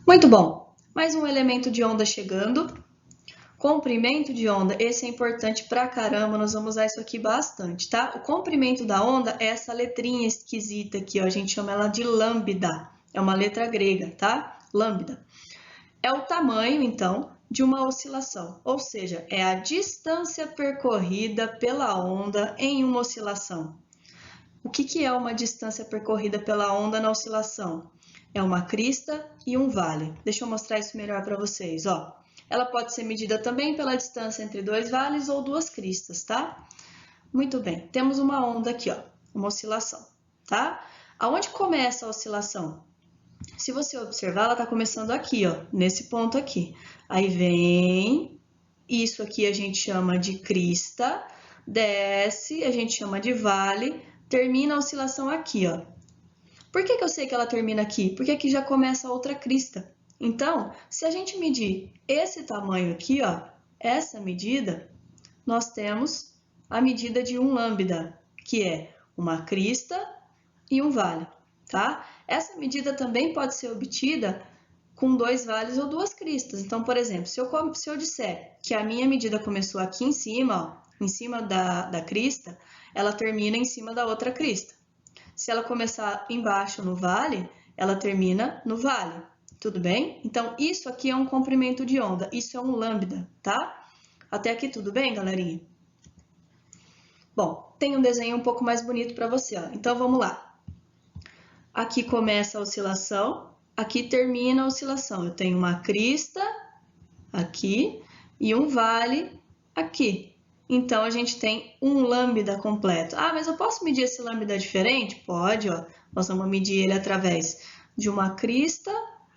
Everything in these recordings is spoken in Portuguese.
Muito bom. Mais um elemento de onda chegando. Comprimento de onda, esse é importante pra caramba, nós vamos usar isso aqui bastante, tá? O comprimento da onda é essa letrinha esquisita aqui, ó, a gente chama ela de lambda. É uma letra grega, tá? Lambda. É o tamanho, então, de uma oscilação, ou seja, é a distância percorrida pela onda em uma oscilação. O que é uma distância percorrida pela onda na oscilação? É uma crista e um vale. Deixa eu mostrar isso melhor para vocês, ó. Ela pode ser medida também pela distância entre dois vales ou duas cristas, tá? Muito bem, temos uma onda aqui, ó, uma oscilação, tá? Aonde começa a oscilação? Se você observar, ela está começando aqui, ó, nesse ponto aqui. Aí vem, isso aqui a gente chama de crista, desce, a gente chama de vale, termina a oscilação aqui, ó. Por que eu sei que ela termina aqui? Porque aqui já começa a outra crista. Então, se a gente medir esse tamanho aqui, ó, essa medida, nós temos a medida de um lambda, que é uma crista e um vale, tá? Essa medida também pode ser obtida com dois vales ou duas cristas. Então, por exemplo, se eu disser que a minha medida começou aqui em cima, ó, em cima da crista, ela termina em cima da outra crista. Se ela começar embaixo no vale, ela termina no vale. Tudo bem? Então, isso aqui é um comprimento de onda. Isso é um lambda, tá? Até aqui tudo bem, galerinha? Bom, tem um desenho um pouco mais bonito para você, ó. Então, vamos lá. Aqui começa a oscilação, aqui termina a oscilação. Eu tenho uma crista aqui e um vale aqui. Então, a gente tem um lambda completo. Ah, mas eu posso medir esse lambda diferente? Pode, ó. Nós vamos medir ele através de uma crista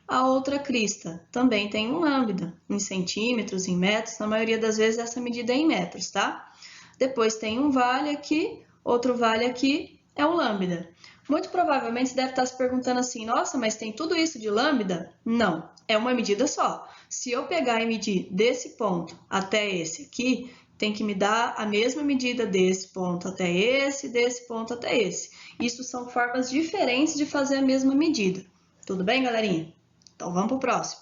a outra crista. Também tem um lambda, em centímetros, em metros. Na maioria das vezes, essa medida é em metros, tá? Depois tem um vale aqui, outro vale aqui, é o lambda. Muito provavelmente você deve estar se perguntando assim, nossa, mas tem tudo isso de lambda? Não, é uma medida só. Se eu pegar e medir desse ponto até esse aqui, tem que me dar a mesma medida desse ponto até esse, desse ponto até esse. Isso são formas diferentes de fazer a mesma medida. Tudo bem, galerinha? Então vamos para o próximo.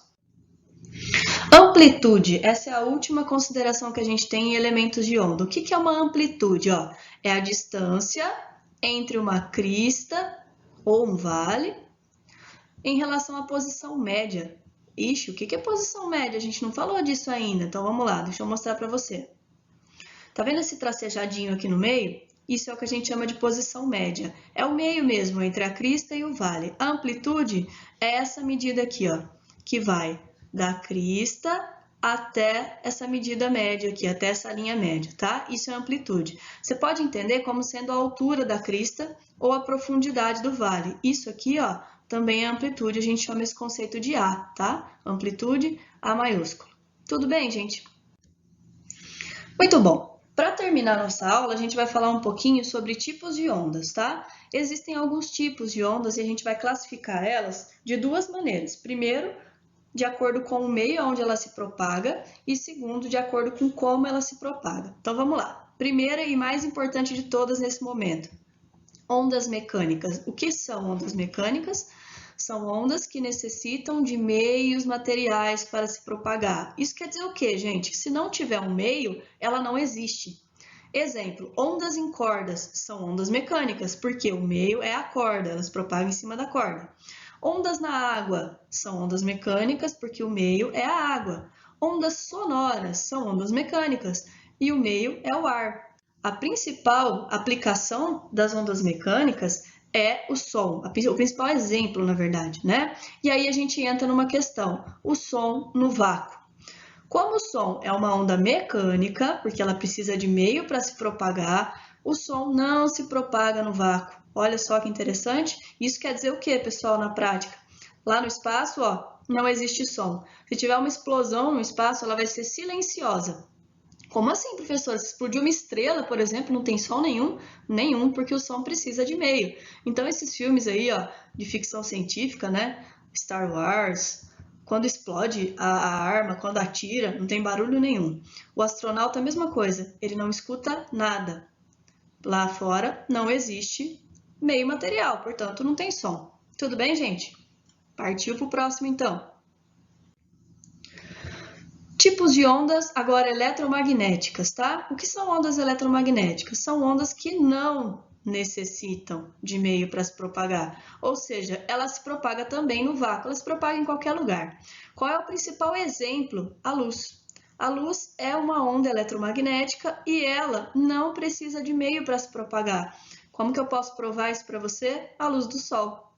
Amplitude, essa é a última consideração que a gente tem em elementos de onda. O que é uma amplitude? Ó, é a distância entre uma crista ou um vale em relação à posição média. Ixi, o que é posição média? A gente não falou disso ainda, então vamos lá, deixa eu mostrar para você. Tá vendo esse tracejadinho aqui no meio? Isso é o que a gente chama de posição média. É o meio mesmo entre a crista e o vale. A amplitude é essa medida aqui, ó, que vai da crista até essa medida média aqui, até essa linha média, tá? Isso é amplitude. Você pode entender como sendo a altura da crista ou a profundidade do vale. Isso aqui, ó, também é amplitude, a gente chama esse conceito de A, tá? Amplitude, A maiúsculo. Tudo bem, gente? Muito bom. Para terminar nossa aula, a gente vai falar um pouquinho sobre tipos de ondas, tá? Existem alguns tipos de ondas e a gente vai classificar elas de duas maneiras. Primeiro, de acordo com o meio onde ela se propaga e segundo, de acordo com como ela se propaga. Então vamos lá. Primeira e mais importante de todas nesse momento, ondas mecânicas. O que são ondas mecânicas? São ondas que necessitam de meios materiais para se propagar. Isso quer dizer o quê, gente? Que se não tiver um meio, ela não existe. Exemplo, ondas em cordas são ondas mecânicas, porque o meio é a corda, elas propagam em cima da corda. Ondas na água são ondas mecânicas, porque o meio é a água. Ondas sonoras são ondas mecânicas e o meio é o ar. A principal aplicação das ondas mecânicas é o som, o principal exemplo, na verdade, né? E aí a gente entra numa questão, o som no vácuo. Como o som é uma onda mecânica, porque ela precisa de meio para se propagar, o som não se propaga no vácuo. Olha só que interessante. Isso quer dizer o que, pessoal, na prática? Lá no espaço, ó, não existe som. Se tiver uma explosão no espaço, ela vai ser silenciosa. Como assim, professor? Se explodir uma estrela, por exemplo, não tem som nenhum? Nenhum, porque o som precisa de meio. Então, esses filmes aí, ó, de ficção científica, né? Star Wars, quando explode a arma, quando atira, não tem barulho nenhum. O astronauta é a mesma coisa, ele não escuta nada. Lá fora não existe meio material, portanto, não tem som. Tudo bem, gente? Partiu para o próximo, então. Tipos de ondas agora eletromagnéticas, tá? O que são ondas eletromagnéticas? São ondas que não necessitam de meio para se propagar, ou seja, ela se propaga também no vácuo, ela se propaga em qualquer lugar. Qual é o principal exemplo? A luz. A luz é uma onda eletromagnética e ela não precisa de meio para se propagar. Como que eu posso provar isso para você? A luz do sol.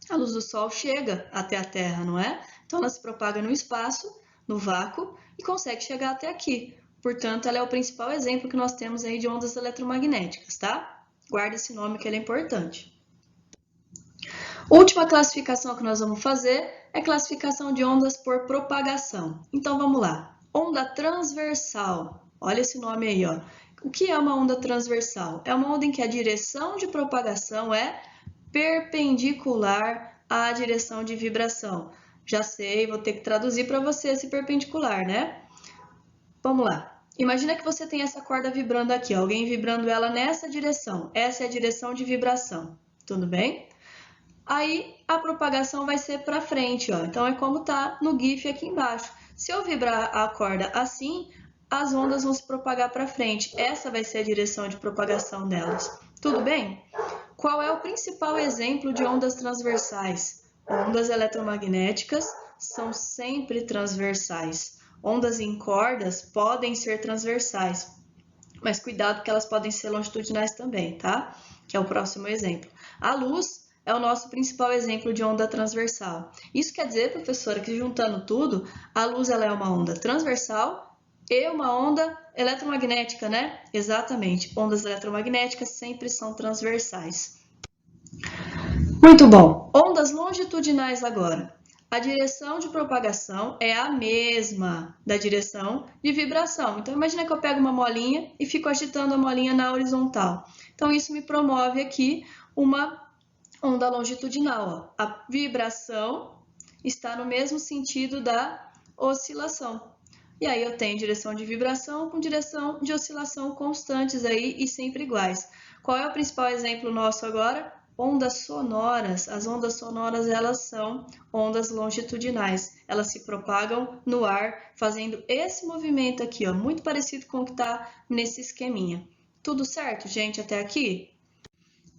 A luz do sol chega até a Terra, não é? Então ela se propaga no espaço, no vácuo, e consegue chegar até aqui. Portanto, ela é o principal exemplo que nós temos aí de ondas eletromagnéticas, tá? Guarda esse nome que ele é importante. Última classificação que nós vamos fazer é classificação de ondas por propagação. Então vamos lá. Onda transversal. Olha esse nome aí, ó. O que é uma onda transversal? É uma onda em que a direção de propagação é perpendicular à direção de vibração. Já sei, vou ter que traduzir para você esse perpendicular, né? Vamos lá. Imagina que você tem essa corda vibrando aqui, alguém vibrando ela nessa direção. Essa é a direção de vibração. Tudo bem? Aí a propagação vai ser para frente, ó. Então é como tá no GIF aqui embaixo. Se eu vibrar a corda assim, as ondas vão se propagar para frente. Essa vai ser a direção de propagação delas. Tudo bem? Qual é o principal exemplo de ondas transversais? Ondas eletromagnéticas são sempre transversais. Ondas em cordas podem ser transversais, mas cuidado que elas podem ser longitudinais também, tá? Que é o próximo exemplo. A luz é o nosso principal exemplo de onda transversal. Isso quer dizer, professora, que juntando tudo, a luz ela é uma onda transversal e uma onda eletromagnética, né? Exatamente. Ondas eletromagnéticas sempre são transversais. Muito bom. Ondas longitudinais agora. A direção de propagação é a mesma da direção de vibração. Então, imagina que eu pego uma molinha e fico agitando a molinha na horizontal. Então, isso me promove aqui uma onda longitudinal. Ó. A vibração está no mesmo sentido da oscilação. E aí eu tenho direção de vibração com direção de oscilação constantes aí e sempre iguais. Qual é o principal exemplo nosso agora? Ondas sonoras. As ondas sonoras, elas são ondas longitudinais. Elas se propagam no ar, fazendo esse movimento aqui, ó, muito parecido com o que está nesse esqueminha. Tudo certo, gente, até aqui?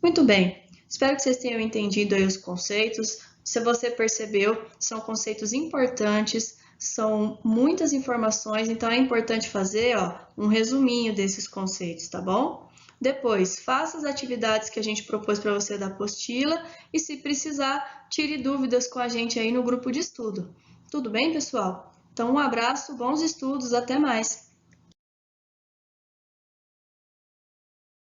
Muito bem. Espero que vocês tenham entendido aí os conceitos. Se você percebeu, são conceitos importantes, são muitas informações, então é importante fazer, ó, um resuminho desses conceitos, tá bom? Depois, faça as atividades que a gente propôs para você da apostila e, se precisar, tire dúvidas com a gente aí no grupo de estudo. Tudo bem, pessoal? Então, um abraço, bons estudos, até mais!